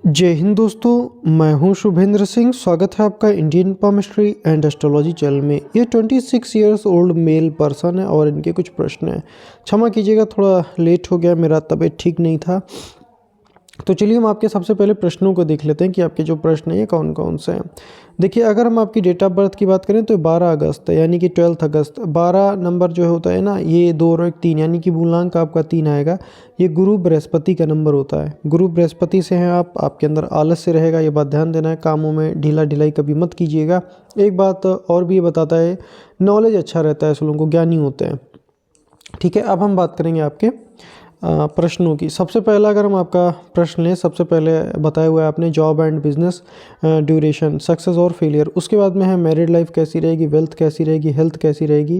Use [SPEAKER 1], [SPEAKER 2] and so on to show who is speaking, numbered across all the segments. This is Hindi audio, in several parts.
[SPEAKER 1] जय हिंद दोस्तों, मैं हूं शुभेंद्र सिंह। स्वागत है आपका Indian palmistry and astrology channel में। ये 26 ईयर्स ओल्ड मेल पर्सन है और इनके कुछ प्रश्न हैं। क्षमा कीजिएगा, थोड़ा लेट हो गया, मेरा तबीयत ठीक नहीं था। तो चलिए हम आपके सबसे पहले प्रश्नों को देख लेते हैं कि आपके जो प्रश्न हैं ये कौन कौन से हैं। देखिए, अगर हम आपकी डेट ऑफ बर्थ की बात करें तो 12 अगस्त है, यानी कि 12 अगस्त। 12 नंबर जो होता है ना, ये 2 और 1 3, यानी कि मूलांक आपका 3 आएगा। ये गुरु बृहस्पति का नंबर होता है। गुरु बृहस्पति से हैं आप, आपके अंदर आलस्य रहेगा, ये बात ध्यान देना है। कामों में ढीला ढिलाई कभी मत कीजिएगा। एक बात और भी ये बताता है, नॉलेज अच्छा रहता है, ऐसे लोगों को ज्ञानी होते हैं। ठीक है, अब हम बात करेंगे आपके प्रश्नों की। सबसे पहला अगर हम आपका प्रश्न लें, सबसे पहले बताया हुआ है आपने job and business, duration, success और फेलियर। उसके बाद में है मैरिड लाइफ कैसी रहेगी, वेल्थ कैसी रहेगी, हेल्थ कैसी रहेगी,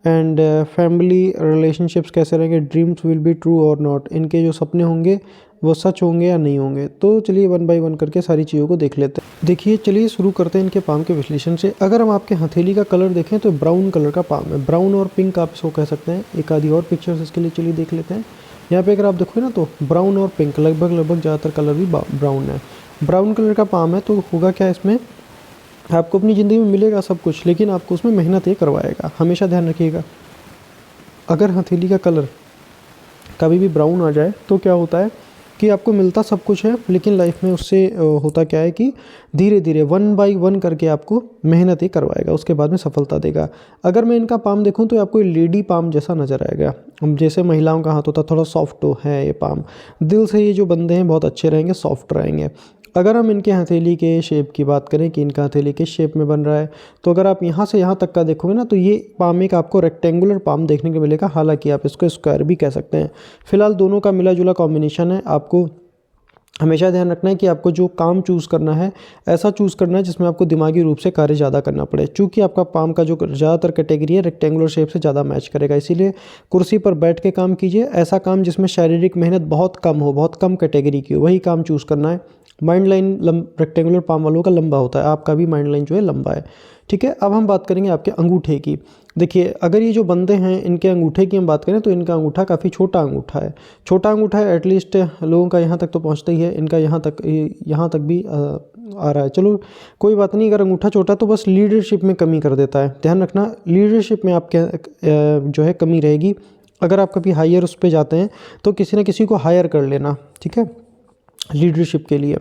[SPEAKER 1] एंड फैमिली रिलेशनशिप्स कैसे रहेंगे, ड्रीम्स विल बी ट्रू और नॉट। इनके जो सपने होंगे वो सच होंगे या नहीं होंगे। तो चलिए 1 बाय 1 करके सारी चीज़ों को देख लेते हैं। देखिए, चलिए शुरू करते हैं इनके पाम के विश्लेषण से। अगर हम आपके हथेली का कलर देखें तो ब्राउन कलर का पाम है। ब्राउन और पिंक आप इसको कह सकते हैं। एक आधी और पिक्चर्स इसके लिए चलिए देख लेते हैं। यहाँ पे अगर आप देखोगे ना तो ब्राउन और पिंक लगभग ज़्यादातर कलर भी ब्राउन है। ब्राउन कलर का पाम है तो होगा क्या इसमें, आपको अपनी ज़िंदगी में मिलेगा सब कुछ, लेकिन आपको उसमें मेहनत ये करवाएगा। हमेशा ध्यान रखिएगा, अगर हथेली का कलर कभी भी ब्राउन आ जाए तो क्या होता है कि आपको मिलता सब कुछ है, लेकिन लाइफ में उससे होता क्या है कि धीरे धीरे 1 बाय 1 करके आपको मेहनत ही करवाएगा, उसके बाद में सफलता देगा। अगर मैं इनका पाम देखूं तो आपको लेडी पाम जैसा नज़र आएगा। जैसे महिलाओं का हाथ होता थोड़ा सॉफ्ट है ये पाम। दिल से ये जो बंदे हैं बहुत अच्छे रहेंगे, सॉफ्ट रहेंगे। अगर हम इनके हथेली के शेप की बात करें कि इनका हथेली किस शेप में बन रहा है, तो अगर आप यहाँ से यहाँ तक का देखोगे ना तो ये पाम एक आपको रेक्टेंगुलर पाम देखने को मिलेगा। हालांकि आप इसको स्क्वायर भी कह सकते हैं। फिलहाल दोनों का मिला जुला कॉम्बिनेशन है। आपको हमेशा ध्यान रखना है कि आपको जो काम चूज़ करना है ऐसा चूज़ करना है जिसमें आपको दिमागी रूप से कार्य ज़्यादा करना पड़े। चूँकि आपका पाम का जो ज़्यादातर कैटेगरी है रेक्टेंगुलर शेप से ज़्यादा मैच करेगा, इसीलिए कुर्सी पर बैठ के काम कीजिए। ऐसा काम जिसमें शारीरिक मेहनत बहुत कम हो, बहुत कम कैटेगरी की हो, वही काम चूज़ करना है। माइंड लाइन रेक्टेंगुलर पाम वालों का लंबा होता है, आपका भी माइंड लाइन जो है लंबा है। ठीक है, अब हम बात करेंगे आपके अंगूठे की। देखिए, अगर ये जो बंदे हैं इनके अंगूठे की हम बात करें तो इनका अंगूठा काफ़ी छोटा अंगूठा है। छोटा अंगूठा है, एटलीस्ट लोगों का यहाँ तक तो पहुँचता ही है, इनका यहाँ तक भी आ रहा है। चलो कोई बात नहीं, अगर अंगूठा छोटा तो बस लीडरशिप में कमी कर देता है। ध्यान रखना, लीडरशिप में आपके जो है कमी रहेगी। अगर आप कभी हायर उस पर जाते हैं तो किसी न किसी को हायर कर लेना, ठीक है, लीडरशिप के लिए।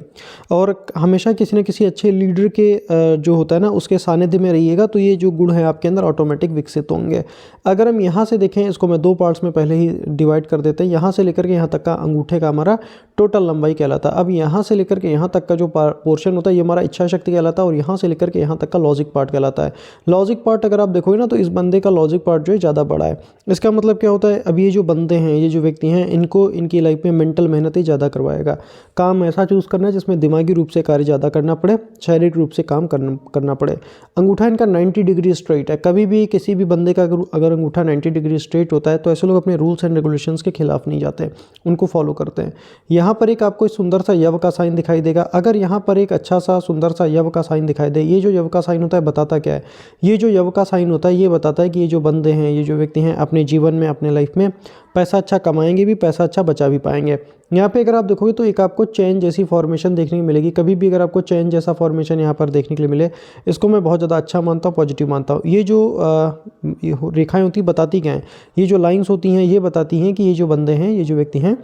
[SPEAKER 1] और हमेशा किसी न किसी अच्छे लीडर के जो होता है ना उसके सानिध्य में रहिएगा, तो ये जो गुण है आपके अंदर ऑटोमेटिक विकसित होंगे। अगर हम यहाँ से देखें, इसको मैं 2 पार्ट्स में पहले ही डिवाइड कर देते हैं। यहाँ से लेकर के यहाँ तक का अंगूठे का हमारा टोटल लंबाई कहलाता है। अब यहाँ से लेकर के यहाँ तक का जो पोर्शन होता है ये हमारा इच्छा शक्ति कहलाता है, और यहाँ से लेकर के यहाँ तक का लॉजिक पार्ट कहलाता है। लॉजिक पार्ट अगर आप देखोगे ना तो इस बंदे का लॉजिक पार्ट जो है ज़्यादा बड़ा है। इसका मतलब क्या होता है, अब ये जो बंदे हैं, ये जो व्यक्ति हैं, इनको इनकी लाइफ में मेंटल मेहनत ही ज़्यादा करवाएगा। काम ऐसा चूज़ करना है जिसमें दिमागी रूप से कार्य ज़्यादा करना पड़े, शारीरिक रूप से काम करना पड़े। अंगूठा इनका 90 डिग्री स्ट्रेट है। कभी भी किसी भी बंदे का अगर अंगूठा 90 डिग्री स्ट्रेट होता है तो ऐसे लोग अपने रूल्स एंड रेगुलेशंस के खिलाफ नहीं जाते, उनको फॉलो करते हैं। यहाँ पर एक आपको सुंदर सा यव का साइन दिखाई देगा। अगर यहाँ पर एक अच्छा सा सुंदर सा यव का साइन दिखाई दे, ये जो यव का साइन होता है बताता क्या है, ये जो यव का साइन होता है ये बताता है कि ये जो बंदे हैं, ये जो व्यक्ति हैं, अपने जीवन में, अपने लाइफ में पैसा अच्छा कमाएंगे भी, पैसा अच्छा बचा भी पाएंगे। यहाँ पे अगर आप देखोगे तो एक आपको चैन जैसी फॉर्मेशन देखने को मिलेगी। कभी भी अगर आपको चैन जैसा फॉर्मेशन यहाँ पर देखने के लिए मिले, इसको मैं बहुत ज़्यादा अच्छा मानता हूँ, पॉजिटिव मानता हूँ। ये जो रेखाएं होती बताती क्या हैं, ये जो लाइंस होती हैं ये बताती हैं कि ये जो बंदे हैं, ये जो व्यक्ति हैं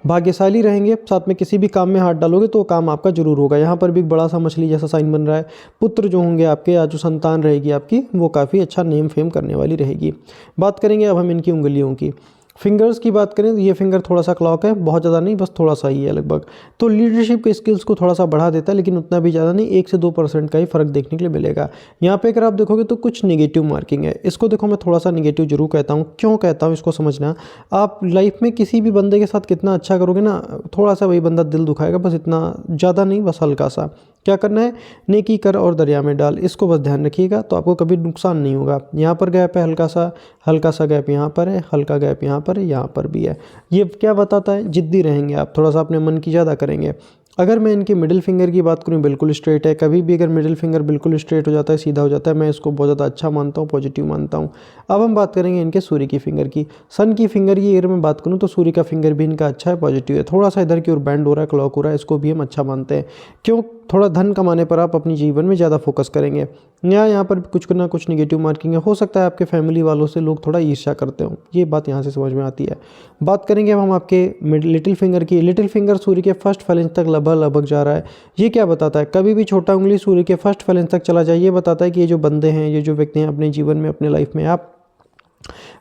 [SPEAKER 1] भाग्यशाली रहेंगे। साथ में किसी भी काम में हाथ डालोगे तो काम आपका जरूर होगा। यहाँ पर भी एक बड़ा सा मछली जैसा साइन बन रहा है। पुत्र जो होंगे आपके, या जो संतान रहेगी आपकी, वो काफ़ी अच्छा नेम फेम करने वाली रहेगी। बात करेंगे अब हम इनकी उंगलियों की। फिंगर्स की बात करें तो ये फिंगर थोड़ा सा क्लॉक है, बहुत ज़्यादा नहीं, बस थोड़ा सा ही है लगभग। तो लीडरशिप के स्किल्स को थोड़ा सा बढ़ा देता है, लेकिन उतना भी ज़्यादा नहीं, 1 से 2% का ही फर्क देखने के लिए मिलेगा। यहाँ पे अगर आप देखोगे तो कुछ नेगेटिव मार्किंग है। इसको देखो, मैं थोड़ा सा नेगेटिव जरूर कहता हूँ। क्यों कहता हूँ इसको समझना। आप लाइफ में किसी भी बंदे के साथ कितना अच्छा करोगे ना, थोड़ा सा वही बंदा दिल दुखाएगा, बस इतना ज़्यादा नहीं, बस हल्का सा। क्या करना है, नेकी कर और दरिया में डाल, इसको बस ध्यान रखिएगा, तो आपको कभी नुकसान नहीं होगा। यहाँ पर गैप है हल्का सा गैप यहाँ पर है, हल्का गैप यहाँ पर है, यहाँ पर भी है। ये क्या बताता है, जिद्दी रहेंगे आप, थोड़ा सा अपने मन की ज़्यादा करेंगे। अगर मैं इनके मिडिल फिंगर की बात करूँ, बिल्कुल स्ट्रेट है। कभी भी अगर मिडिल फिंगर बिल्कुल स्ट्रेट हो जाता है, सीधा हो जाता है, मैं इसको बहुत ज़्यादा अच्छा मानता हूँ, पॉजिटिव मानता हूँ। अब हम बात करेंगे इनके सूर्य की फिंगर की। सन की फिंगर की अगर मैं बात करूँ तो सूर्य का फिंगर भी इनका अच्छा है, पॉजिटिव है। थोड़ा सा इधर की ओर बैंड हो रहा है, क्लॉक हो रहा है, इसको भी हम अच्छा मानते हैं। क्यों? थोड़ा धन कमाने पर आप अपनी जीवन में ज़्यादा फोकस करेंगे। यहाँ पर कुछ ना कुछ निगेटिव मार्किंग है। हो सकता है आपके फैमिली वालों से लोग थोड़ा ईर्ष्या करते हो, ये बात यहाँ से समझ में आती है। बात करेंगे अब हम आपके लिटिल फिंगर की। लिटिल फिंगर सूर्य के फर्स्ट फ्लैंज तक लगभग लगभग जा रहा है। ये क्या बताता है? कभी भी छोटा उंगली सूर्य के फर्स्ट फ्लैंज तक चला जाए, ये बताता है कि ये जो बंदे हैं, ये जो व्यक्ति हैं अपने जीवन में, अपने लाइफ में, आप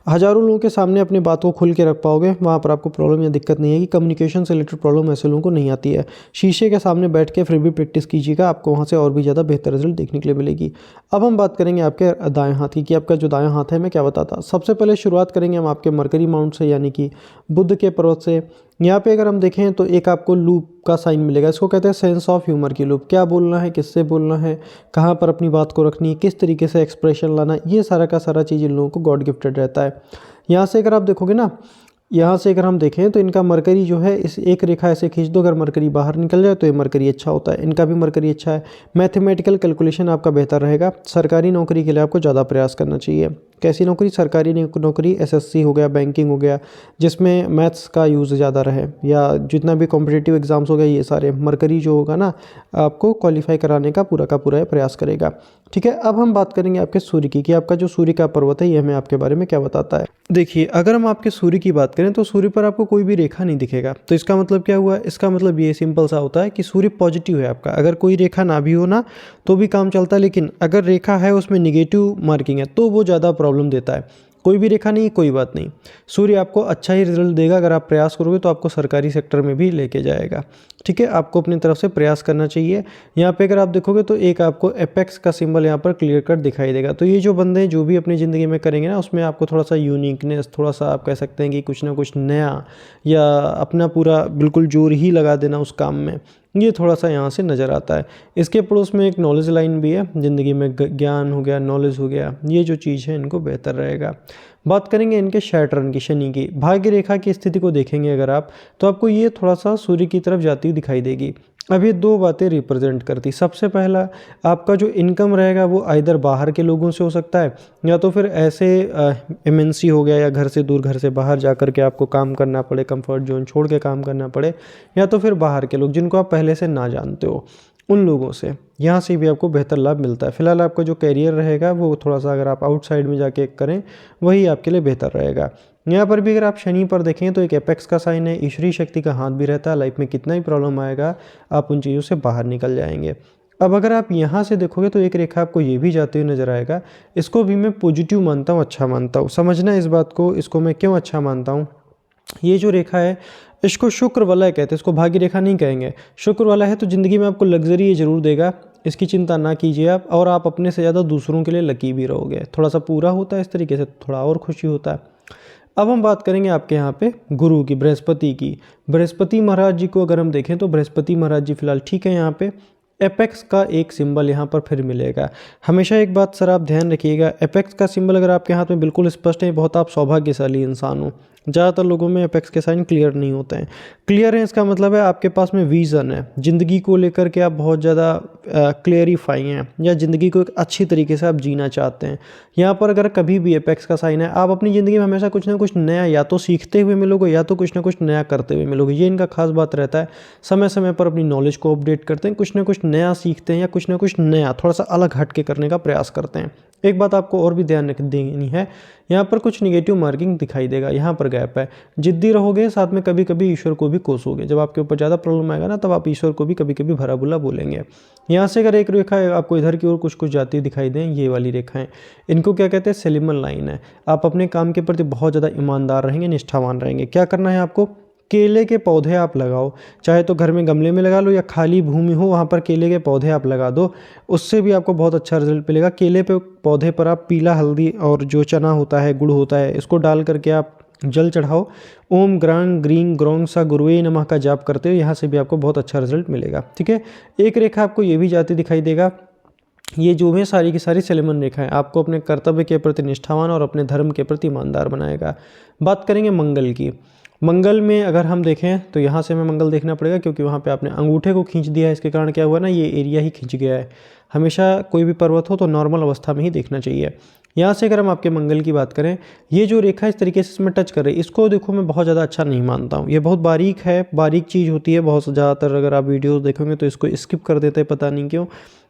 [SPEAKER 1] हज़ारों लोगों के सामने अपनी बात को खुल के रख पाओगे। वहाँ पर आपको प्रॉब्लम या दिक्कत नहीं है कि कम्युनिकेशन से रिलेटेड प्रॉब्लम ऐसे लोगों को नहीं आती है। शीशे के सामने बैठ के फिर भी प्रैक्टिस कीजिएगा, आपको वहाँ से और भी ज़्यादा बेहतर रिजल्ट देखने के लिए मिलेगी। अब हम बात करेंगे आपके दाएं हाथ की कि आपका जो दायां हाथ है, मैं क्या बताता। सबसे पहले शुरुआत करेंगे हम आपके मरकरी माउंट से, यानी कि बुध के पर्वत से। यहाँ पे अगर हम देखें तो एक आपको लूप का साइन मिलेगा। इसको कहते हैं सेंस ऑफ ह्यूमर की लूप। क्या बोलना है, किससे बोलना है, कहाँ पर अपनी बात को रखनी है, किस तरीके से एक्सप्रेशन लाना, ये सारा का सारा चीज़ इन लोगों को गॉड गिफ्टेड रहता है। यहाँ से अगर आप देखोगे ना, यहाँ से अगर हम देखें तो इनका मरकरी जो है, इस एक रेखा ऐसे खींच दो, अगर मरकरी बाहर निकल जाए तो ये मरकरी अच्छा होता है। इनका भी मरकरी अच्छा है। मैथमेटिकल कैलकुलेशन आपका बेहतर रहेगा। सरकारी नौकरी के लिए आपको ज़्यादा प्रयास करना चाहिए। कैसी नौकरी? सरकारी नौकरी, एसएससी हो गया, बैंकिंग हो गया, जिसमें मैथ्स का यूज़ ज़्यादा रहे, या जितना भी कॉम्पिटिटिव एग्जाम्स हो गए, ये सारे मरकरी जो होगा ना, आपको क्वालिफाई कराने का पूरा प्रयास करेगा। ठीक है, अब हम बात करेंगे आपके सूर्य की कि आपका जो सूर्य का पर्वत है, ये हमें आपके बारे में क्या बताता है। देखिए, अगर हम आपके सूर्य की बात करें तो सूर्य पर आपको कोई भी रेखा नहीं दिखेगा। तो इसका मतलब क्या हुआ? इसका मतलब ये सिंपल सा होता है कि सूर्य पॉजिटिव है आपका। अगर कोई रेखा ना भी हो ना तो भी काम चलता है, लेकिन अगर रेखा है उसमें निगेटिव मार्किंग है तो वो ज़्यादा प्रॉब्लम देता है। कोई भी रेखा नहीं, कोई बात नहीं, सूर्य आपको अच्छा ही रिजल्ट देगा। अगर आप प्रयास करोगे तो आपको सरकारी सेक्टर में भी लेके जाएगा। ठीक है, आपको अपनी तरफ से प्रयास करना चाहिए। यहाँ पे अगर आप देखोगे तो एक आपको एपेक्स का सिंबल यहाँ पर क्लियर कट दिखाई देगा। तो ये जो बंदे जो भी अपनी ज़िंदगी में करेंगे ना, उसमें आपको थोड़ा सा यूनिकनेस, थोड़ा सा आप कह सकते हैं कि कुछ ना कुछ नया, या अपना पूरा बिल्कुल जोर ही लगा देना उस काम में, ये थोड़ा सा यहाँ से नज़र आता है। इसके पड़ोस में एक नॉलेज लाइन भी है। ज़िंदगी में ज्ञान हो गया, नॉलेज हो गया, ये जो चीज़ है इनको बेहतर रहेगा। बात करेंगे इनके शैटर्न की, शनि की भाग्य रेखा की स्थिति को देखेंगे अगर आप, तो आपको ये थोड़ा सा सूर्य की तरफ जाती हुई दिखाई देगी। अब ये दो बातें रिप्रेजेंट करती। सबसे पहला, आपका जो इनकम रहेगा वो आइदर बाहर के लोगों से हो सकता है, या तो फिर ऐसे एमएनसी हो गया, या घर से दूर, घर से बाहर जा कर के आपको काम करना पड़े, कंफर्ट जोन छोड़ के काम करना पड़े, या तो फिर बाहर के लोग जिनको आप पहले से ना जानते हो, उन लोगों से, यहाँ से भी आपको बेहतर लाभ मिलता है। फिलहाल आपका जो करियर रहेगा वो थोड़ा सा अगर आप आउटसाइड में जाके करें, वही आपके लिए बेहतर रहेगा। यहाँ पर भी अगर आप शनि पर देखें तो एक एपेक्स का साइन है, ईश्वरीय शक्ति का हाथ भी रहता है। लाइफ में कितना ही प्रॉब्लम आएगा, आप उन चीज़ों से बाहर निकल जाएंगे। अब अगर आप यहाँ से देखोगे तो एक रेखा आपको ये भी जाते हुए नजर आएगा। इसको भी मैं पॉजिटिव मानता हूँ, अच्छा मानता हूँ। समझना इस बात को, इसको मैं क्यों अच्छा मानता हूँ। ये जो रेखा है, इसको शुक्र वलय कहते हैं, इसको भाग्य रेखा नहीं कहेंगे। शुक्र वाला है तो ज़िंदगी में आपको लग्जरी ये जरूर देगा, इसकी चिंता ना कीजिए आप। और आप अपने से ज़्यादा दूसरों के लिए लकी भी रहोगे। थोड़ा सा पूरा होता है इस तरीके से, थोड़ा और खुशी होता है। अब हम बात करेंगे आपके यहाँ पे गुरु की, बृहस्पति की। बृहस्पति महाराज जी को अगर हम देखें तो बृहस्पति महाराज जी फिलहाल ठीक है। यहाँ पे एपेक्स का एक सिंबल यहाँ पर फिर मिलेगा। हमेशा एक बात सर आप ध्यान रखिएगा, एपेक्स का सिंबल अगर आपके हाथ में बिल्कुल स्पष्ट है, बहुत आप सौभाग्यशाली इंसान हो। ज़्यादातर लोगों में एपेक्स के साइन क्लियर नहीं होते हैं। क्लियर है इसका मतलब है आपके पास में विज़न है, ज़िंदगी को लेकर के आप बहुत ज़्यादा क्लियरिफाई हैं, या ज़िंदगी को एक अच्छी तरीके से आप जीना चाहते हैं। यहाँ पर अगर कभी भी एपेक्स का साइन है, आप अपनी ज़िंदगी में हमेशा कुछ ना कुछ नया या तो सीखते हुए मिलोगे, या तो कुछ ना कुछ नया करते हुए मिलोगे। ये इनका खास बात रहता है। समय समय पर अपनी नॉलेज को अपडेट करते हैं, कुछ ना कुछ नया सीखते हैं, या कुछ ना कुछ नया थोड़ा सा अलग हट के करने का प्रयास करते हैं। एक बात आपको और भी ध्यान देनी है, यहाँ पर कुछ निगेटिव मार्किंग दिखाई देगा, यहाँ पर गैप है। जिद्दी रहोगे, साथ में कभी कभी ईश्वर को भी कोसोगे। जब आपके ऊपर ज़्यादा प्रॉब्लम आएगा ना, तब आप ईश्वर को भी कभी कभी भरा बुला बोलेंगे। यहाँ से अगर एक रेखा आपको इधर की ओर कुछ कुछ जाती दिखाई दें, ये वाली रेखाएं, इनको क्या कहते हैं, सेलिमन लाइन है। आप अपने काम के प्रति बहुत ज़्यादा ईमानदार रहेंगे, निष्ठावान रहेंगे। क्या करना है आपको, केले के पौधे आप लगाओ, चाहे तो घर में गमले में लगा लो, या खाली भूमि हो वहाँ पर केले के पौधे आप लगा दो, उससे भी आपको बहुत अच्छा रिजल्ट मिलेगा। केले पे पौधे पर आप पीला हल्दी और जो चना होता है, गुड़ होता है, इसको डाल करके आप जल चढ़ाओ। ओम ग्रांग ग्रीं ग्रोंग सा गुरुवे नमः का जाप करते हो, यहाँ से भी आपको बहुत अच्छा रिजल्ट मिलेगा। ठीक है, एक रेखा आपको ये भी जाती दिखाई देगा। ये जो है सारी की सारी सेलेमन रेखाएं आपको अपने कर्तव्य के प्रति निष्ठावान और अपने धर्म के प्रति ईमानदार बनाएगा। बात करेंगे मंगल की। मंगल में अगर हम देखें तो यहाँ से हमें मंगल देखना पड़ेगा, क्योंकि वहाँ पे आपने अंगूठे को खींच दिया है। इसके कारण क्या हुआ ना, ये एरिया ही खिंच गया है। हमेशा कोई भी पर्वत हो तो नॉर्मल अवस्था में ही देखना चाहिए। यहाँ से अगर हम आपके मंगल की बात करें, ये जो रेखा इस तरीके से इसमें टच कर रही है, इसको देखो मैं बहुत ज़्यादा अच्छा नहीं मानता हूँ। ये बहुत बारीक है, बारीक चीज़ होती है बहुत ज़्यादातर। अगर आप वीडियोस देखोगे तो इसको स्किप कर देते हैं, पता नहीं क्यों।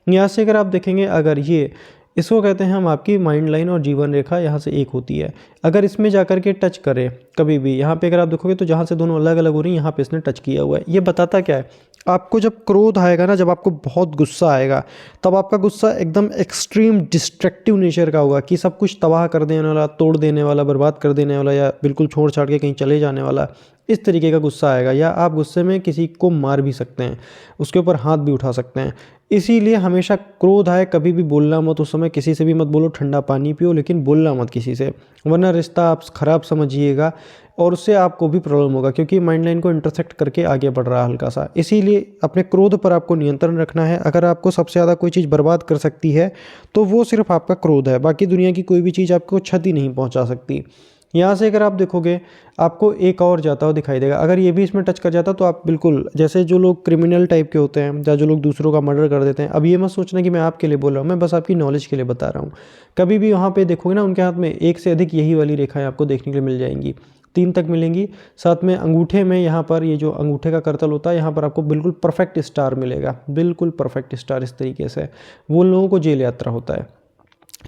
[SPEAKER 1] यहाँ से अगर आप देखेंगे, अगर ये इसको कहते हैं हम आपकी माइंड लाइन और जीवन रेखा, यहाँ से एक होती है। अगर इसमें जाकर के टच करे कभी भी, यहाँ पे अगर आप देखोगे तो जहाँ से दोनों अलग अलग हो रही हैं, यहाँ पे इसने टच किया हुआ है। ये बताता क्या है, आपको जब क्रोध आएगा ना, जब आपको बहुत गुस्सा आएगा, तब आपका गुस्सा एकदम एक्सट्रीम डिस्ट्रक्टिव नेचर का होगा, कि सब कुछ तबाह कर देने वाला, तोड़ देने वाला, बर्बाद कर देने वाला, या बिल्कुल छोड़ छाड़ के कहीं चले जाने वाला, इस तरीके का गुस्सा आएगा। या आप गुस्से में किसी को मार भी सकते हैं, उसके ऊपर हाथ भी उठा सकते हैं। इसीलिए हमेशा क्रोध आए कभी भी बोलना मत, उस समय किसी से भी मत बोलो, ठंडा पानी पियो, लेकिन बोलना मत किसी से, वरना रिश्ता आप ख़राब समझिएगा और उससे आपको भी प्रॉब्लम होगा, क्योंकि माइंड लाइन को इंटरसेक्ट करके आगे बढ़ रहा है हल्का सा। इसीलिए अपने क्रोध पर आपको नियंत्रण रखना है। अगर आपको सबसे ज़्यादा कोई चीज़ बर्बाद कर सकती है तो वो सिर्फ आपका क्रोध है, बाकी दुनिया की कोई भी चीज़ आपको क्षति नहीं पहुँचा सकती। यहाँ से अगर आप देखोगे, आपको एक और जाता हुआ दिखाई देगा। अगर ये भी इसमें टच कर जाता तो आप बिल्कुल, जैसे जो लोग क्रिमिनल टाइप के होते हैं या जो लोग दूसरों का मर्डर कर देते हैं, अब ये मत सोचना कि मैं आपके लिए बोल रहा हूँ, मैं बस आपकी नॉलेज के लिए बता रहा हूँ। कभी भी वहाँ पे देखोगे ना, उनके हाथ में एक से अधिक यही वाली रेखाएं आपको देखने के लिए मिल जाएंगी, 3 तक मिलेंगी। साथ में अंगूठे में, यहाँ पर ये जो अंगूठे का करतल होता है, यहाँ पर आपको बिल्कुल परफेक्ट स्टार मिलेगा, बिल्कुल परफेक्ट स्टार। इस तरीके से वो लोगों को जेल यात्रा होता है,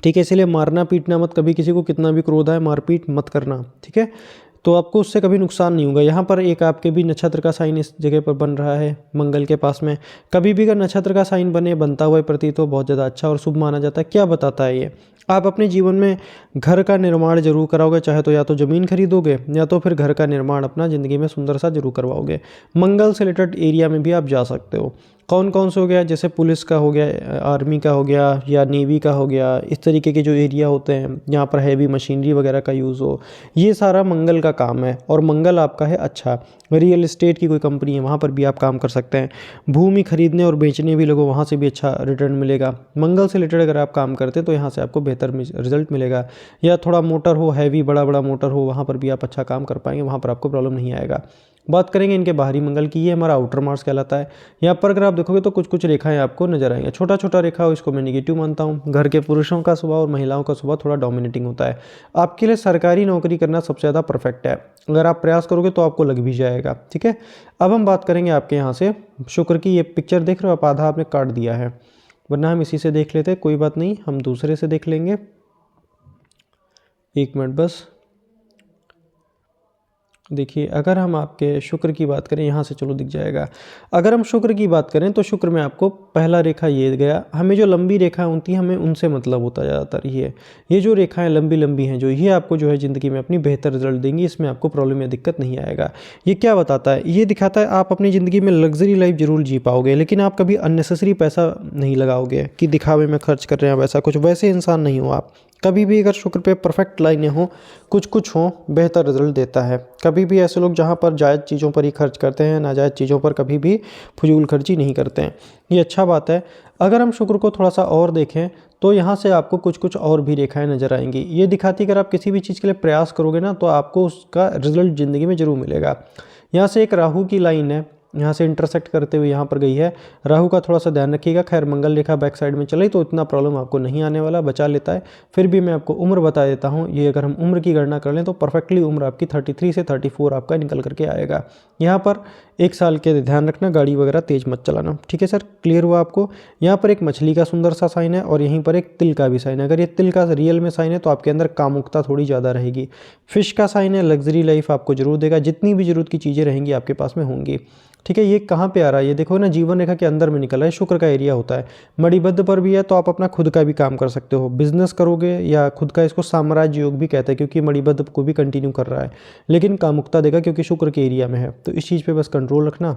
[SPEAKER 1] ठीक है। इसीलिए मारना पीटना मत, कभी किसी को कितना भी क्रोध आए मारपीट मत करना, ठीक है। तो आपको उससे कभी नुकसान नहीं होगा। यहाँ पर एक आपके भी नक्षत्र का साइन इस जगह पर बन रहा है मंगल के पास में। कभी भी अगर नक्षत्र का साइन बने, बनता हुआ प्रतीत हो, बहुत ज़्यादा अच्छा और शुभ माना जाता है। क्या बताता है ये, आप अपने जीवन में घर का निर्माण जरूर कराओगे, चाहे तो या तो ज़मीन खरीदोगे या तो फिर घर का निर्माण अपना ज़िंदगी में सुंदर सा जरूर करवाओगे। मंगल से रिलेटेड एरिया में भी आप जा सकते हो। कौन कौन से हो गया, जैसे पुलिस का हो गया, आर्मी का हो गया, या नेवी का हो गया, इस तरीके के जो एरिया होते हैं जहाँ पर हैवी मशीनरी वगैरह का यूज़ हो, ये सारा मंगल का काम है। और मंगल आपका है अच्छा। रियल एस्टेट की कोई कंपनी है, वहाँ पर भी आप काम कर सकते हैं। भूमि खरीदने और बेचने भी लगो, वहाँ से भी अच्छा रिटर्न मिलेगा। मंगल से रिलेटेड अगर आप काम करते हैं तो यहाँ से आपको बेहतर रिजल्ट मिलेगा। या थोड़ा मोटर हो, हैवी बड़ा बड़ा मोटर हो, वहाँ पर भी आप अच्छा काम कर पाएंगे, वहाँ पर आपको प्रॉब्लम नहीं आएगा। बात करेंगे इनके बाहरी मंगल की, ये हमारा आउटर मार्स कहलाता है। यहाँ पर अगर आप देखोगे तो कुछ कुछ रेखाएं आपको नजर आएंगे, छोटा छोटा रेखा हो, इसको मैं निगेटिव मानता हूँ। घर के पुरुषों का स्वभाव और महिलाओं का स्वभाव थोड़ा डोमिनेटिंग होता है। आपके लिए सरकारी नौकरी करना सबसे ज़्यादा परफेक्ट है, अगर आप प्रयास करोगे तो आपको लग भी जाएगा, ठीक है। अब हम बात करेंगे आपके यहाँ से शुक्र की। ये पिक्चर देख रहे हो आप, आधा आपने काट दिया है, वरना हम इसी से देख लेते, कोई बात नहीं, हम दूसरे से देख लेंगे। 1 मिनट बस। देखिए, अगर हम आपके शुक्र की बात करें, यहाँ से चलो दिख जाएगा। अगर हम शुक्र की बात करें तो शुक्र में आपको पहला रेखा ये गया। हमें जो लंबी रेखा होती है, हमें उनसे मतलब होता है ज़्यादातर। ये जो रेखाएं लंबी लंबी हैं जो, ये आपको जो है ज़िंदगी में अपनी बेहतर रिजल्ट देंगी, इसमें आपको प्रॉब्लम या दिक्कत नहीं आएगा। ये क्या बताता है, ये दिखाता है आप अपनी ज़िंदगी में लग्जरी लाइफ जरूर जी पाओगे, लेकिन आप कभी अननेसेसरी पैसा नहीं लगाओगे कि दिखावे में खर्च कर रहे हैं वैसा कुछ, वैसे इंसान नहीं हो आप। कभी भी अगर शुक्र पे परफेक्ट लाइनें हों, कुछ कुछ हों, बेहतर रिजल्ट देता है। कभी भी ऐसे लोग जहाँ पर जायज़ चीज़ों पर ही खर्च करते हैं, नाजायज़ चीज़ों पर कभी भी फजूल खर्ची नहीं करते हैं, ये अच्छा बात है। अगर हम शुक्र को थोड़ा सा और देखें तो यहाँ से आपको कुछ कुछ और भी रेखाएं नज़र आएंगी। ये दिखाती है अगर आप किसी भी चीज़ के लिए प्रयास करोगे ना तो आपको उसका रिजल्ट ज़िंदगी में ज़रूर मिलेगा। यहाँ से एक राहु की लाइन है, यहाँ से इंटरसेक्ट करते हुए यहाँ पर गई है। राहु का थोड़ा सा ध्यान रखिएगा। खैर मंगल रेखा बैक साइड में चले तो इतना प्रॉब्लम आपको नहीं आने वाला, बचा लेता है। फिर भी मैं आपको उम्र बता देता हूँ। ये अगर हम उम्र की गणना कर लें तो परफेक्टली उम्र आपकी 33 से 34 आपका निकल करके आएगा। यहाँ पर 1 साल के ध्यान रखना, गाड़ी वगैरह तेज मत चलाना, ठीक है सर, क्लियर हुआ आपको। यहाँ पर एक मछली का सुंदर सा साइन है और यहीं पर एक तिल का भी साइन है। अगर ये तिल का रियल में साइन है तो आपके अंदर कामुकता थोड़ी ज़्यादा रहेगी। फिश का साइन है, लग्जरी लाइफ आपको जरूर देगा, जितनी भी जरूरत की चीज़ें रहेंगी आपके पास में होंगी, ठीक है। ये कहाँ पे आ रहा है, ये देखो ना, जीवन रेखा के अंदर में निकल रहा है, शुक्र का एरिया होता है। मणिबद्ध पर भी है तो आप अपना खुद का भी काम कर सकते हो, बिजनेस करोगे या खुद का, इसको साम्राज्य योग भी कहते हैं क्योंकि मणिबद्ध को भी कंटिन्यू कर रहा है, लेकिन कामुकता देगा क्योंकि शुक्र के एरिया में है। तो इस चीज़ पे बस कंट्रोल रखना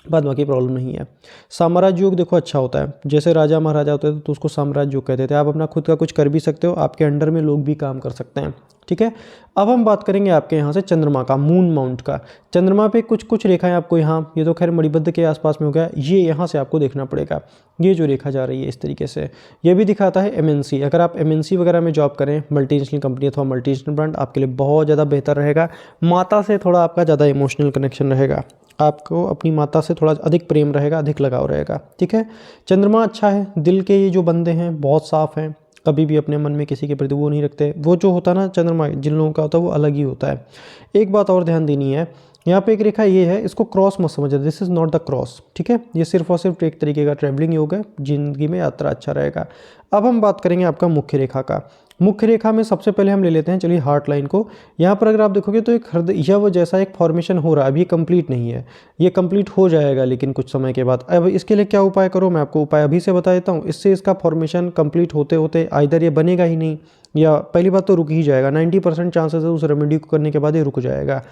[SPEAKER 1] बाद बाकी प्रॉब्लम नहीं है। साम्राज्य योग देखो अच्छा होता है, जैसे राजा महाराजा होते थे तो उसको साम्राज्य योग कहते थे। आप अपना खुद का कुछ कर भी सकते हो, आपके अंडर में लोग भी काम कर सकते हैं, ठीक है। अब हम बात करेंगे आपके यहाँ से चंद्रमा का, मून माउंट का। चंद्रमा पे कुछ कुछ रेखाएं आपको यहाँ, ये तो खैर मणिबद्ध के आसपास में हो गया, ये यहाँ से आपको देखना पड़ेगा। ये जो रेखा जा रही है इस तरीके से, ये भी दिखाता है एमएनसी। अगर आप एमएनसी वगैरह में जॉब करें, मल्टीनेशनल कंपनी अथवा मल्टीनेशनल ब्रांड, आपके लिए बहुत ज़्यादा बेहतर रहेगा। माता से थोड़ा आपका ज़्यादा इमोशनल कनेक्शन रहेगा, आपको अपनी माता से थोड़ा अधिक प्रेम रहेगा, अधिक लगाव रहेगा, ठीक है। चंद्रमा अच्छा है, दिल के ये जो बंदे हैं बहुत साफ हैं, कभी भी अपने मन में किसी के प्रति वो नहीं रखते। वो जो होता है ना चंद्रमा जिन लोगों का होता है वो अलग ही होता है। एक बात और ध्यान देनी है, यहाँ पे एक रेखा ये है, इसको क्रॉस मत समझो, this is not the cross, ठीक है। ये सिर्फ और सिर्फ एक तरीके का ट्रैवलिंग योग है, जिंदगी में यात्रा अच्छा रहेगा। अब हम बात करेंगे आपका मुख्य रेखा का। मुख्य रेखा में सबसे पहले हम ले लेते हैं, चलिए हार्ट लाइन को। यहाँ पर अगर आप देखोगे तो एक हृदय वो जैसा एक फॉर्मेशन हो रहा है, अभी ये कंप्लीट नहीं है, ये कंप्लीट हो जाएगा लेकिन कुछ समय के बाद। अब इसके लिए क्या उपाय करो, मैं आपको उपाय अभी से बता देता हूँ। इससे इसका फॉर्मेशन कंप्लीट होते होते आइदर ये बनेगा ही नहीं, या पहली बात तो रुक ही जाएगा, 90% चांसेस है उस रेमेडी को करने के बाद ये रुक जाएगा।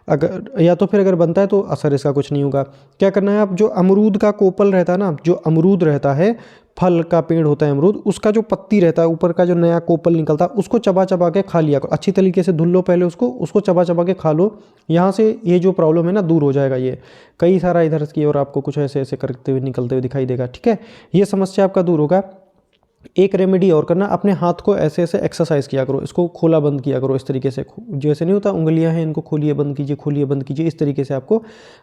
[SPEAKER 1] अगर या तो फिर अगर बनता है तो असर इसका कुछ नहीं होगा। क्या करना है, आप जो अमरूद का कोपल रहता है ना, जो अमरूद रहता है, फल का पेड़ होता है अमरूद, उसका जो पत्ती रहता है ऊपर का जो नया कोपल निकलता है, उसको चबा चबा के खा लिया करो। अच्छी तरीके से धुल लो पहले उसको चबा चबा के खा लो। यहाँ से ये जो प्रॉब्लम है ना दूर हो जाएगा। ये कई सारा इधर की और आपको कुछ ऐसे ऐसे करते हुए निकलते हुए दिखाई देगा, ठीक है। ये समस्या आपका दूर होगा। एक रेमेडी और करना, अपने हाथ को ऐसे ऐसे एक्सरसाइज किया करो, इसको खोला बंद किया करो इस तरीके से, जैसे नहीं होता उंगलियां हैं इनको खोलिए बंद कीजिए, खोलिए बंद कीजिए, इस तरीके से आपको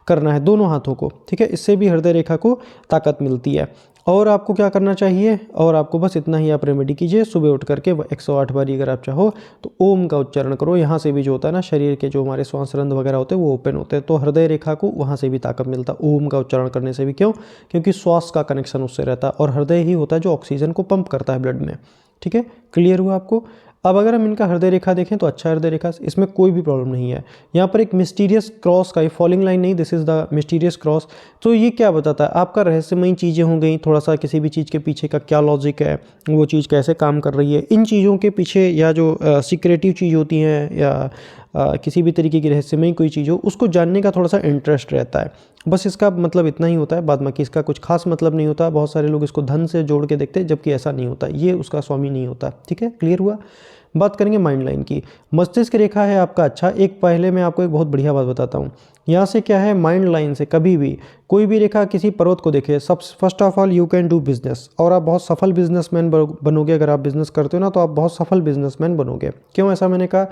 [SPEAKER 1] करना है दोनों हाथों को, ठीक है। इससे भी हृदय रेखा को ताकत मिलती है। और आपको क्या करना चाहिए, और आपको बस इतना ही आप रेमेडी कीजिए, सुबह उठ करके 108 बारी अगर आप चाहो तो ओम का उच्चारण करो। यहाँ से भी जो होता है ना शरीर के जो हमारे श्वास रंध्र वगैरह होते हैं वो ओपन होते हैं, तो हृदय रेखा को वहाँ से भी ताकत मिलता है ओम का उच्चारण करने से भी। क्यों, क्योंकि श्वास का कनेक्शन उससे रहता है, और हृदय ही होता है जो ऑक्सीजन को पंप करता है ब्लड में, ठीक है। क्लियर हुआ आपको। अब अगर हम इनका हृदय रेखा देखें तो अच्छा हृदय रेखा, इसमें कोई भी प्रॉब्लम नहीं है। यहाँ पर एक मिस्टीरियस क्रॉस का, ये फॉलिंग लाइन नहीं, this is the mysterious cross. तो ये क्या बताता है, आपका रहस्यमयी चीज़ें हो गई, थोड़ा सा किसी भी चीज़ के पीछे का क्या लॉजिक है, वो चीज़ कैसे काम कर रही है, इन चीज़ों के पीछे, या जो सीक्रेटिव चीज़ होती हैं, या किसी भी तरीके की रहस्यमयी कोई चीज़ हो, उसको जानने का थोड़ा सा इंटरेस्ट रहता है। बस इसका मतलब इतना ही होता है, बाद बाकी इसका कुछ खास मतलब नहीं होता। बहुत सारे लोग इसको धन से जोड़ के देखते हैं, जबकि ऐसा नहीं होता, ये उसका स्वामी नहीं होता, ठीक है। क्लियर हुआ। बात करेंगे माइंड लाइन की। मस्तिष्क रेखा है आपका अच्छा। एक पहले मैं आपको एक बहुत बढ़िया बात बताता हूँ, यहाँ से क्या है, माइंड लाइन से कभी भी कोई भी रेखा किसी पर्वत को देखे, सब first of all you can do business, और आप बहुत सफल बिजनेसमैन बनोगे। अगर आप बिजनेस करते हो ना तो आप बहुत सफल बिजनेसमैन बनोगे। क्यों ऐसा मैंने कहा,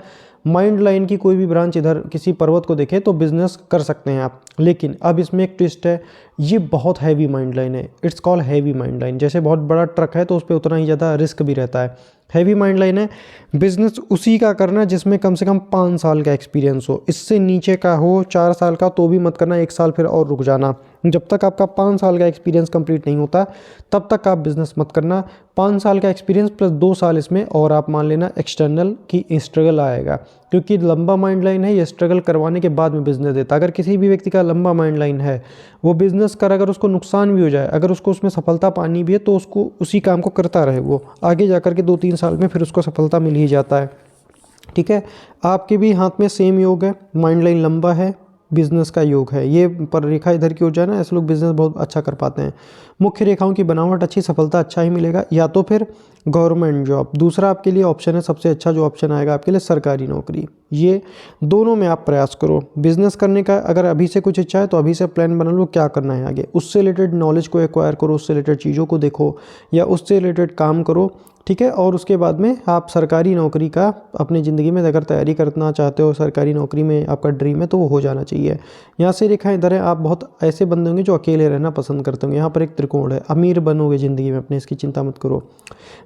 [SPEAKER 1] माइंड लाइन की कोई भी ब्रांच इधर किसी पर्वत को देखे तो बिजनेस कर सकते हैं आप। लेकिन अब इसमें एक ट्विस्ट है, ये बहुत हैवी माइंड लाइन है, it's called heavy mind line. जैसे बहुत बड़ा ट्रक है तो उस पर उतना ही ज़्यादा रिस्क भी रहता है। हैवी माइंड लाइन है, बिजनेस उसी का करना जिसमें कम से कम 5 साल का एक्सपीरियंस हो। इससे नीचे का हो 4 साल का तो भी मत करना, 1 साल फिर और रुक जाना। जब तक आपका 5 साल का एक्सपीरियंस कंप्लीट नहीं होता तब तक आप बिजनेस मत करना। 5 साल का एक्सपीरियंस प्लस 2 साल इसमें, और आप मान लेना एक्सटर्नल की स्ट्रगल आएगा, क्योंकि लंबा माइंड लाइन है, ये स्ट्रगल करवाने के बाद में बिजनेस देता। अगर किसी भी व्यक्ति का लंबा माइंड लाइन है, वो बिजनेस कर, अगर उसको नुकसान भी हो जाए, अगर उसको उसमें सफलता पानी भी है, तो उसको उसी काम को करता रहे, वो आगे जा कर के 2-3 साल में फिर उसको सफलता मिल ही जाता है, ठीक है। आपके भी हाथ में सेम योग है, माइंड लाइन लंबा है, बिजनेस का योग है। ये पर रेखा इधर की हो जाए ना, ऐसे लोग बिजनेस बहुत अच्छा कर पाते हैं। मुख्य रेखाओं की बनावट अच्छी, सफलता अच्छा ही मिलेगा, या तो फिर गवर्नमेंट जॉब। दूसरा आपके लिए ऑप्शन है, सबसे अच्छा जो ऑप्शन आएगा आपके लिए, सरकारी नौकरी। ये दोनों में आप प्रयास करो। बिजनेस करने का अगर अभी से कुछ इच्छा है तो अभी से प्लान बना लो क्या करना है आगे, उससे रिलेटेड नॉलेज को एक्वायर करो, उससे रिलेटेड चीज़ों को देखो, या उससे रिलेटेड काम करो, ठीक है। और उसके बाद में आप सरकारी नौकरी का अपनी ज़िंदगी में अगर तैयारी करना चाहते हो, सरकारी नौकरी में आपका ड्रीम है, तो वो हो जाना चाहिए। यहाँ से रेखा इधर है, आप बहुत ऐसे बंदे होंगे जो अकेले रहना पसंद करते होंगे। यहाँ पर एक त्रिकोण है, अमीर बनोगे ज़िंदगी में अपने, इसकी चिंता मत करो।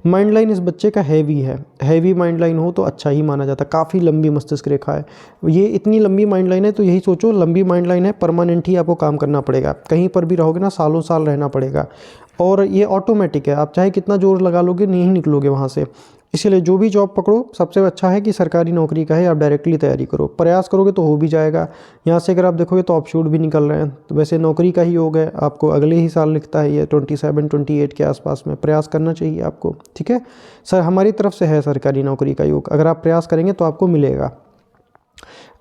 [SPEAKER 1] माइंड लाइन इस बच्चे का हैवी है, हैवी माइंड लाइन हो तो अच्छा ही माना जाता है। काफ़ी लंबी मस्तिष्क रेखा है, ये इतनी लंबी माइंड लाइन है तो यही सोचो, लंबी माइंड लाइन है, परमानेंट ही आपको काम करना पड़ेगा। कहीं पर भी रहोगे ना, सालों साल रहना पड़ेगा, और ये ऑटोमेटिक है, आप चाहे कितना जोर लगा लोगे नहीं निकलोगे वहाँ से। इसीलिए जो भी जॉब पकड़ो, सबसे अच्छा है कि सरकारी नौकरी का है, आप डायरेक्टली तैयारी करो। प्रयास करोगे तो हो भी जाएगा। यहाँ से अगर आप देखोगे तो ऑफशूट भी निकल रहे हैं, तो वैसे नौकरी का ही योग है, आपको अगले ही साल लिखता है ये 27-28 के आसपास में। प्रयास करना चाहिए आपको, ठीक है सर, हमारी तरफ से है सरकारी नौकरी का योग। अगर आप प्रयास करेंगे तो आपको मिलेगा।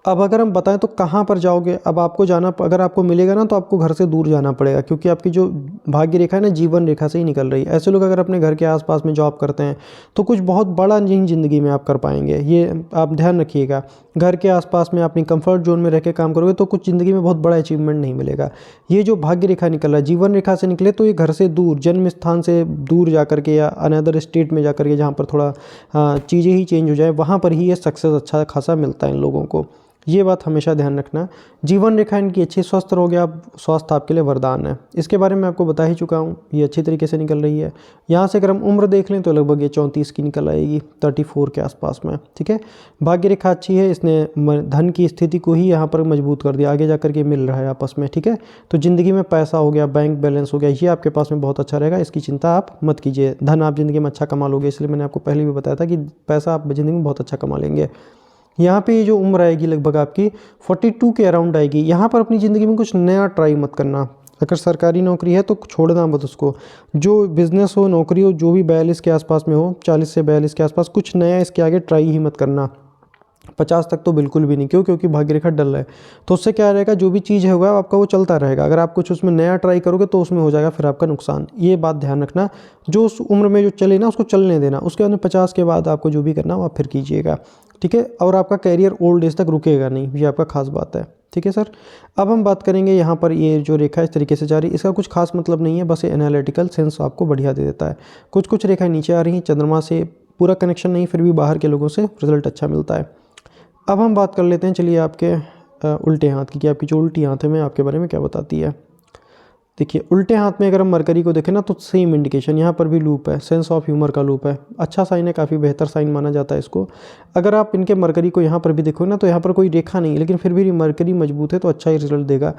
[SPEAKER 1] अब अगर हम बताएं तो कहाँ पर जाओगे, अब आपको जाना, अगर आपको मिलेगा ना तो आपको घर से दूर जाना पड़ेगा, क्योंकि आपकी जो भाग्य रेखा है ना जीवन रेखा से ही निकल रही है। ऐसे लोग अगर अपने घर के आसपास में जॉब करते हैं तो कुछ बहुत बड़ा नहीं ज़िंदगी में आप कर पाएंगे, ये आप ध्यान रखिएगा। घर के आसपास में अपनी कंफर्ट जोन में रह के काम करोगे तो कुछ ज़िंदगी में बहुत बड़ा अचीवमेंट नहीं मिलेगा। ये जो भाग्य रेखा निकल रहा है, जीवन रेखा से निकले तो ये घर से दूर, जन्म स्थान से दूर जा करके या अनदर स्टेट में जा करके जहाँ पर थोड़ा चीज़ें ही चेंज हो जाए, वहाँ पर ही ये सक्सेस अच्छा खासा मिलता है इन लोगों को। ये बात हमेशा ध्यान रखना। जीवन रेखा इनकी अच्छी, स्वस्थ रहोगे आप, स्वास्थ्य आपके लिए वरदान है। इसके बारे में आपको बता ही चुका हूँ, ये अच्छी तरीके से निकल रही है। यहाँ से अगर हम उम्र देख लें तो लगभग ये 34 की निकल आएगी, 34 के आसपास में, ठीक है। भाग्य रेखा अच्छी है, इसने धन की स्थिति को ही यहाँ पर मजबूत कर दिया, आगे जा करके मिल रहा है आपस में, ठीक है। तो ज़िंदगी में पैसा हो गया, बैंक बैलेंस हो गया, ये आपके पास में बहुत अच्छा रहेगा, इसकी चिंता आप मत कीजिए। धन आप ज़िंदगी में अच्छा कमा लोगे, इसलिए मैंने आपको पहले भी बताया था कि पैसा आप ज़िंदगी में बहुत अच्छा कमा लेंगे। यहाँ पे ये जो उम्र आएगी लगभग आपकी 42 के अराउंड आएगी। यहाँ पर अपनी ज़िंदगी में कुछ नया ट्राई मत करना। अगर सरकारी नौकरी है तो छोड़ना मत उसको। जो बिज़नेस हो, नौकरी हो, जो भी 42 के आसपास में हो, 40 से 42 के आसपास, कुछ नया इसके आगे ट्राई ही मत करना। 50 तक तो बिल्कुल भी नहीं, क्यों? क्योंकि भाग्य रेखा डल है। तो उससे क्या रहेगा, जो भी चीज़ होगा आपका वो चलता रहेगा। अगर आप कुछ उसमें नया ट्राई करोगे तो उसमें हो जाएगा फिर आपका नुकसान। ये बात ध्यान रखना। जो उस उम्र में जो चले ना उसको चलने देना, उसके बाद 50 के बाद आपको जो भी करना हो आप फिर कीजिएगा, ठीक है। और आपका कैरियर ओल्ड एज तक रुकेगा नहीं, ये आपका खास बात है, ठीक है सर। अब हम बात करेंगे यहाँ पर, ये जो रेखा इस तरीके से जा रही है, इसका कुछ खास मतलब नहीं है, बस ये एनालिटिकल सेंस आपको बढ़िया दे देता है। कुछ कुछ रेखाएं नीचे आ रही हैं, चंद्रमा से पूरा कनेक्शन नहीं, फिर भी बाहर के लोगों से रिजल्ट अच्छा मिलता है। अब हम बात कर लेते हैं, चलिए, आपके उल्टे हाथ की, कि आपकी जो उल्टी हाथ है मैं आपके बारे में क्या बताती है। देखिए, उल्टे हाथ में अगर हम मरकरी को देखें ना तो सेम इंडिकेशन, यहाँ पर भी लूप है, सेंस ऑफ ह्यूमर का लूप है, अच्छा साइन है, काफ़ी बेहतर साइन माना जाता है इसको। अगर आप इनके मरकरी को यहाँ पर भी देखो ना तो यहाँ पर कोई रेखा नहीं है, लेकिन फिर भी मरकरी मजबूत है तो अच्छा ही रिजल्ट देगा।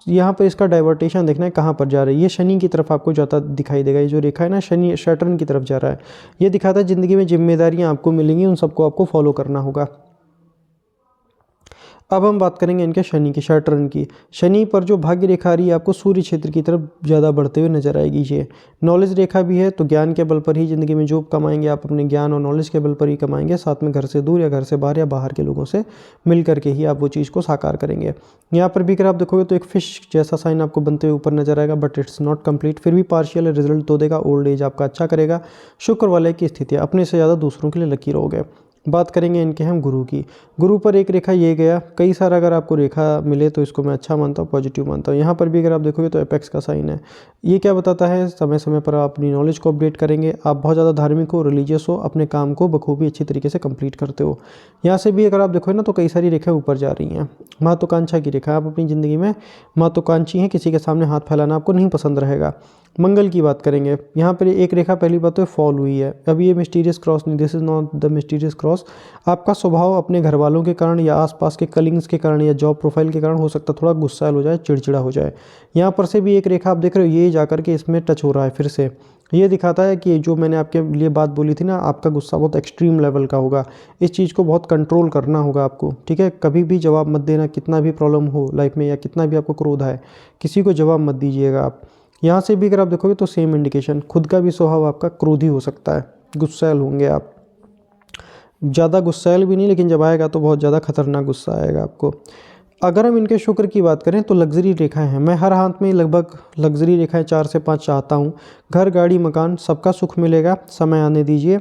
[SPEAKER 1] यहाँ पर इसका डाइवर्टेशन देखना है कहाँ पर जा रहा है, ये शनि की तरफ आपको जाता दिखाई देगा। ये जो रेखा है ना, शनि सैटर्न की तरफ जा रहा है। ये दिखाता है ज़िंदगी में जिम्मेदारियाँ आपको मिलेंगी, उन सबको आपको फॉलो करना होगा। अब हम बात करेंगे इनके शनि की, सैटर्न की। शनि पर जो भाग्य रेखा आ रही है आपको सूर्य क्षेत्र की तरफ ज़्यादा बढ़ते हुए नजर आएगी। ये नॉलेज रेखा भी है, तो ज्ञान के बल पर ही ज़िंदगी में जो कमाएंगे आप, अपने ज्ञान और नॉलेज के बल पर ही कमाएंगे। साथ में घर से दूर या घर से बाहर या बाहर के लोगों से मिल करके ही आप वो चीज़ को साकार करेंगे। यहाँ पर भी अगर आप देखोगे तो एक फिश जैसा साइन आपको बनते हुए ऊपर नजर आएगा, बट इट्स नॉट कंप्लीट, फिर भी पार्शियल रिजल्ट तो देगा। ओल्ड एज आपका अच्छा करेगा। शुक्र वाले की स्थिति, अपने से ज़्यादा दूसरों के लिए लकी रहोगे। बात करेंगे इनके हम गुरु की। गुरु पर एक रेखा ये गया, कई सारा अगर आपको रेखा मिले तो इसको मैं अच्छा मानता हूँ, पॉजिटिव मानता हूँ। यहाँ पर भी अगर आप देखोगे तो एपेक्स का साइन है। ये क्या बताता है, समय समय पर आप अपनी नॉलेज को अपडेट करेंगे, आप बहुत ज़्यादा धार्मिक हो, रिलीजियस हो, अपने काम को बखूबी अच्छी तरीके से कंप्लीट करते हो। यहाँ से भी अगर आप देखोगे ना तो कई सारी रेखाएं ऊपर जा रही हैं। महत्वाकांक्षा की रेखा, आप अपनी ज़िंदगी में महत्वाकांक्षी हैं, किसी के सामने हाथ फैलाना आपको नहीं पसंद रहेगा। मंगल की बात करेंगे, यहाँ पर एक रेखा पहली बात तो फॉल हुई है। अब ये मिस्टीरियस क्रॉस नहीं, this is not the mysterious cross. आपका स्वभाव अपने घर वालों के कारण या आसपास के कलिंग्स के कारण या जॉब प्रोफाइल के कारण हो सकता है थोड़ा गुस्सैल हो जाए, चिड़चिड़ा हो जाए। यहाँ पर से भी एक रेखा आप देख रहे हो, ये जाकर के इसमें टच हो रहा है फिर से। ये दिखाता है कि जो मैंने आपके लिए बात बोली थी ना, आपका गुस्सा बहुत एक्सट्रीम लेवल का होगा। इस चीज़ को बहुत कंट्रोल करना होगा आपको, ठीक है। कभी भी जवाब मत देना, कितना भी प्रॉब्लम हो लाइफ में या कितना भी आपको क्रोध है, किसी को जवाब मत दीजिएगा आप। यहाँ से भी अगर आप देखोगे तो सेम इंडिकेशन, खुद का भी स्वभाव आपका क्रोधी हो सकता है, गुस्सैल होंगे आप। ज़्यादा गुस्सैल भी नहीं, लेकिन जब आएगा तो बहुत ज़्यादा खतरनाक गुस्सा आएगा आपको। अगर हम इनके शुक्र की बात करें तो लग्जरी रेखाएं हैं। मैं हर हाथ में लगभग लग्जरी रेखाएं 4 से 5 चाहता हूँ। घर, गाड़ी, मकान, सबका सुख मिलेगा, समय आने दीजिए।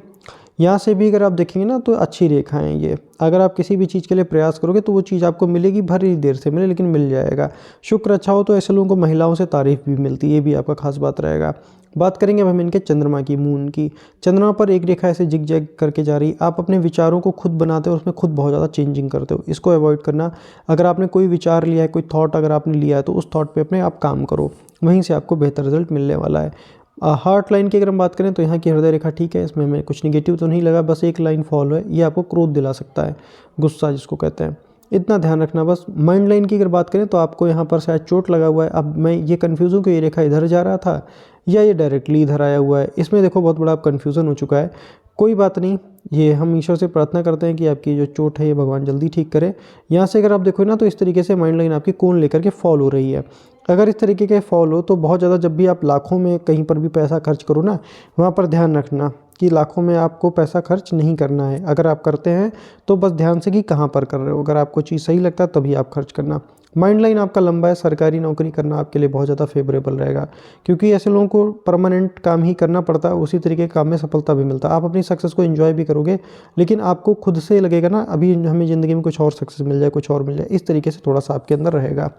[SPEAKER 1] यहाँ से भी अगर आप देखेंगे ना तो अच्छी रेखाएं हैं ये। अगर आप किसी भी चीज़ के लिए प्रयास करोगे तो वो चीज़ आपको मिलेगी, भरी देर से मिले लेकिन मिल जाएगा। शुक्र अच्छा हो तो ऐसे लोगों को महिलाओं से तारीफ भी मिलती है, ये भी आपका खास बात रहेगा। बात करेंगे अब हम इनके चंद्रमा की, मून की। चंद्रमा पर एक रेखा ऐसे जिग जैग करके जा रही। आप अपने विचारों को खुद बनाते हो और उसमें खुद बहुत ज़्यादा चेंजिंग करते हो, इसको अवॉइड करना। अगर आपने कोई विचार लिया है, कोई थॉट अगर आपने लिया है तो उस थॉट पे अपने आप काम करो, वहीं से आपको बेहतर रिजल्ट मिलने वाला है। हार्ट लाइन की अगर हम बात करें तो यहाँ की हृदय रेखा ठीक है, इसमें हमें कुछ निगेटिव तो नहीं लगा, बस एक लाइन फॉलो है, ये आपको क्रोध दिला सकता है, गुस्सा जिसको कहते हैं, इतना ध्यान रखना बस। माइंड लाइन की अगर बात करें तो आपको यहाँ पर शायद चोट लगा हुआ है। अब मैं ये कन्फ्यूज़ हूँ कि ये रेखा इधर जा रहा था या ये डायरेक्टली इधर आया हुआ है। इसमें देखो बहुत बड़ा अब कन्फ्यूज़न हो चुका है। कोई बात नहीं, ये हम ईश्वर से प्रार्थना करते हैं कि आपकी जो चोट है ये भगवान जल्दी ठीक करे। यहाँ से अगर आप देखो ना तो इस तरीके से माइंड लाइन आपकी कोण लेकर के फॉल हो रही है। अगर इस तरीके के फॉल हो तो बहुत ज़्यादा, जब भी आप लाखों में कहीं पर भी पैसा खर्च करो ना, वहाँ पर ध्यान रखना कि लाखों में आपको पैसा खर्च नहीं करना है। अगर आप करते हैं तो बस ध्यान से कि कहाँ पर कर रहे हो। अगर आपको चीज़ सही लगता है तभी आप खर्च करना। माइंड लाइन आपका लंबा है, सरकारी नौकरी करना आपके लिए बहुत ज़्यादा फेवरेबल रहेगा, क्योंकि ऐसे लोगों को परमानेंट काम ही करना पड़ता है, उसी तरीके के काम में सफलता भी मिलता है। आप अपनी सक्सेस को एंजॉय भी करोगे, लेकिन आपको खुद से लगेगा ना अभी हमें ज़िंदगी में कुछ और सक्सेस मिल जाए, कुछ और मिल जाए, इस तरीके से थोड़ा सा आपके अंदर रहेगा।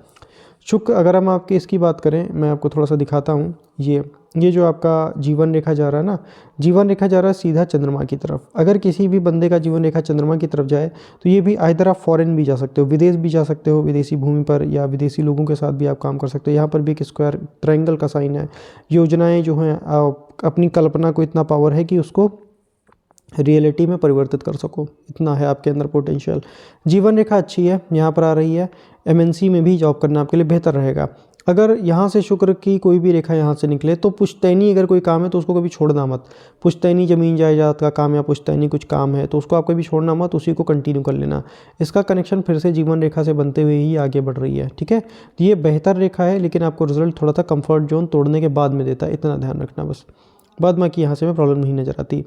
[SPEAKER 1] शुक्र, अगर हम आपकी इसकी बात करें, मैं आपको थोड़ा सा दिखाता हूँ। ये जो आपका जीवन रेखा जा रहा है ना, जीवन रेखा जा रहा है सीधा चंद्रमा की तरफ। अगर किसी भी बंदे का जीवन रेखा चंद्रमा की तरफ जाए तो ये भी आइदर आप फॉरेन भी जा सकते हो, विदेश भी जा सकते हो, विदेशी भूमि पर, या विदेशी लोगों के साथ भी आप काम कर सकते हो। यहाँ पर भी एक स्क्वायर ट्रायंगल का साइन है। योजनाएं जो हैं, अपनी कल्पना को इतना पावर है कि उसको रियलिटी में परिवर्तित कर सको, इतना है आपके अंदर पोटेंशियल। जीवन रेखा अच्छी है, यहाँ पर आ रही है। एमएनसी में भी जॉब करना आपके लिए बेहतर रहेगा। अगर यहाँ से शुक्र की कोई भी रेखा यहाँ से निकले तो पुश्तैनी अगर कोई काम है तो उसको कभी छोड़ना मत। पुश्तैनी ज़मीन जायदाद का काम या पुश्तैनी कुछ काम है तो उसको आप कभी छोड़ना मत, उसी को कंटिन्यू कर लेना। इसका कनेक्शन फिर से जीवन रेखा से बनते हुए ही आगे बढ़ रही है, ठीक है। तो ये बेहतर रेखा है, लेकिन आपको रिजल्ट थोड़ा सा कंफर्ट जोन तोड़ने के बाद में देता है, इतना ध्यान रखना बस। बाद बाकी यहाँ से में प्रॉब्लम नहीं नज़र आती।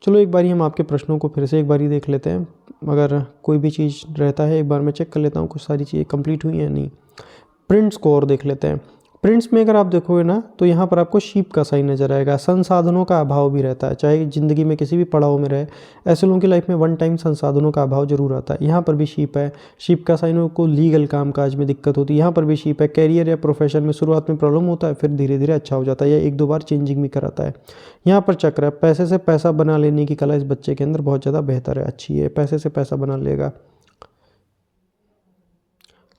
[SPEAKER 1] चलो एक बारी हम आपके प्रश्नों को फिर से एक बारी देख लेते हैं। अगर कोई भी चीज़ रहता है एक बार मैं चेक कर लेता हूँ कुछ सारी चीज़ें कंप्लीट हुई हैं या नहीं। प्रिंट स्कोर देख लेते हैं। प्रिंट्स में अगर आप देखोगे ना तो यहाँ पर आपको शीप का साइन नज़र आएगा। संसाधनों का अभाव भी रहता है, चाहे ज़िंदगी में किसी भी पड़ाव में रहे, ऐसे लोगों की लाइफ में वन टाइम संसाधनों का अभाव जरूर आता है। यहाँ पर भी शीप है। शीप का साइन को लीगल काम काज में दिक्कत होती है। यहाँ पर भी शीप है। कैरियर या प्रोफेशन में शुरुआत में प्रॉब्लम होता है, फिर धीरे धीरे अच्छा हो जाता है, या एक दो बार चेंजिंग भी कराता है। यहाँ पर चक्र है। पैसे से पैसा बना लेने की कला इस बच्चे के अंदर बहुत ज़्यादा बेहतर है, अच्छी है, पैसे से पैसा बना लेगा।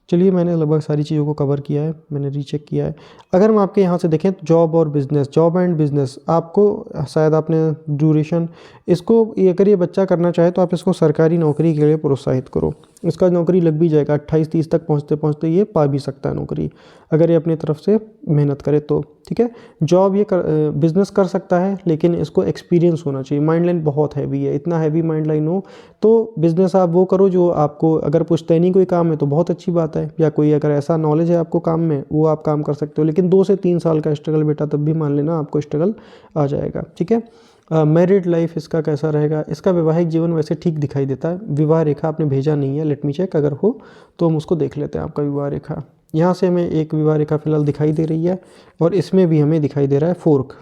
[SPEAKER 1] चलिए, मैंने लगभग सारी चीज़ों को कवर किया है, मैंने रीचेक किया है। अगर हम आपके यहाँ से देखें तो जॉब और बिज़नेस, जॉब एंड बिज़नेस, आपको शायद आपने ड्यूरेशन इसको, अगर ये बच्चा करना चाहे तो आप इसको सरकारी नौकरी के लिए प्रोत्साहित करो। इसका नौकरी लग भी जाएगा, 28-30 तक पहुँचते पहुँचते ये पा भी सकता है नौकरी, अगर ये अपनी तरफ से मेहनत करे तो, ठीक है। जॉब ये बिज़नेस कर सकता है, लेकिन इसको एक्सपीरियंस होना चाहिए। माइंड लाइन बहुत हैवी है, इतना हैवी माइंड लाइन हो तो बिज़नेस आप वो करो जो आपको, अगर पुश्तैनी कोई काम है तो बहुत अच्छी बात है, या कोई अगर ऐसा नॉलेज है आपको काम में वो आप काम कर सकते हो, लेकिन 2 से 3 साल का स्ट्रगल बेटा तब भी मान लेना आपको स्ट्रगल आ जाएगा, ठीक है। मैरिड लाइफ इसका कैसा रहेगा? इसका वैवाहिक जीवन वैसे ठीक दिखाई देता है। विवाह रेखा आपने भेजा नहीं है, लेट मी चेक, अगर हो तो हम उसको देख लेते हैं। आपका विवाह रेखा, यहाँ से हमें एक विवाह रेखा फिलहाल दिखाई दे रही है, और इसमें भी हमें दिखाई दे रहा है फोर्क।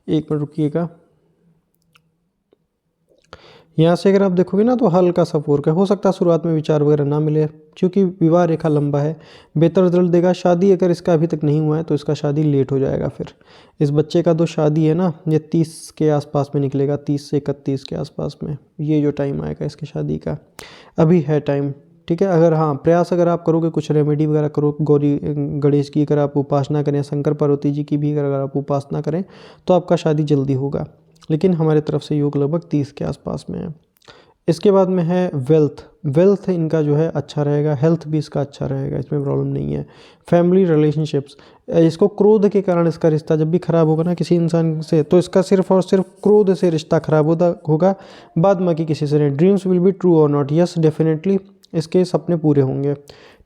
[SPEAKER 1] एक मिनट रुकिएगा। यहाँ से अगर आप देखोगे ना तो हल्का सा फोर्क है। हो सकता है शुरुआत में विचार वगैरह ना मिले, क्योंकि विवाह रेखा लंबा है, बेहतर रिजल्ट देगा। शादी अगर इसका अभी तक नहीं हुआ है तो इसका शादी लेट हो जाएगा। फिर इस बच्चे का जो शादी है ना, ये 30 के आसपास में निकलेगा, 30 से 31 के आसपास में, ये जो टाइम आएगा इसकी शादी का, अभी है टाइम, ठीक है। अगर हाँ प्रयास अगर आप करोगे, कुछ रेमेडी वगैरह करो, गौरी गणेश की अगर आप उपासना करें, शंकर पार्वती जी की भी अगर आप उपासना करें तो आपका शादी जल्दी होगा। लेकिन हमारे तरफ से योग लगभग 30 के आसपास में है। इसके बाद में है वेल्थ इनका जो है अच्छा रहेगा। हेल्थ भी इसका अच्छा रहेगा, इसमें प्रॉब्लम नहीं है। फैमिली रिलेशनशिप्स, इसको क्रोध के कारण इसका रिश्ता जब भी खराब होगा ना किसी इंसान से, तो इसका सिर्फ और सिर्फ क्रोध से रिश्ता खराब होगा, बाद बाकी किसी से नहीं। ड्रीम्स विल बी ट्रू और नॉट, यस डेफिनेटली इसके सपने पूरे होंगे,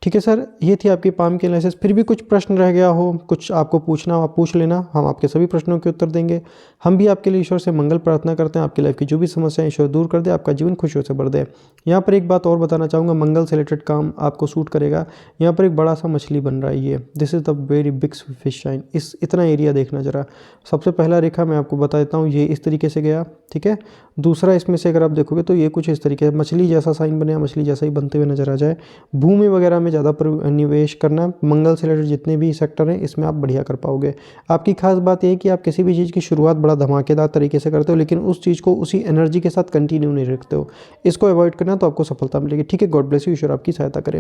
[SPEAKER 1] ठीक है सर। ये थी आपकी पाम की एनालिसिस। फिर भी कुछ प्रश्न रह गया हो, कुछ आपको पूछना हो आप पूछ लेना, हम आपके सभी प्रश्नों के उत्तर देंगे। हम भी आपके लिए ईश्वर से मंगल प्रार्थना करते हैं, आपकी लाइफ की जो भी समस्याएं ईश्वर दूर कर दे, आपका जीवन खुशियों से भर दे। यहाँ पर एक बात और बताना चाहूँगा, मंगल से रिलेटेड काम आपको सूट करेगा। यहाँ पर एक बड़ा सा मछली बन रहा है, ये this is the very big fish shine. इस इतना एरिया देखना जरा। सबसे पहला रेखा मैं आपको बता देता हूँ, ये इस तरीके से गया, ठीक है। दूसरा इसमें से अगर आप देखोगे तो ये कुछ इस तरीके से मछली जैसा साइन बने, मछली जैसा ही बनते हुए नजर आ जाए। भूमि वगैरह में ज़्यादा निवेश करना, मंगल से रिलेटेड जितने भी सेक्टर हैं इसमें आप बढ़िया कर पाओगे। आपकी खास बात यह है कि आप किसी भी चीज़ की शुरुआत बड़ा धमाकेदार तरीके से करते हो, लेकिन उस चीज़ को उसी एनर्जी के साथ कंटिन्यू नहीं रखते हो। इसको अवॉइड करना तो आपको सफलता मिलेगी, ठीक है। गॉड ब्लेस यू, ईश्वर आपकी सहायता करे।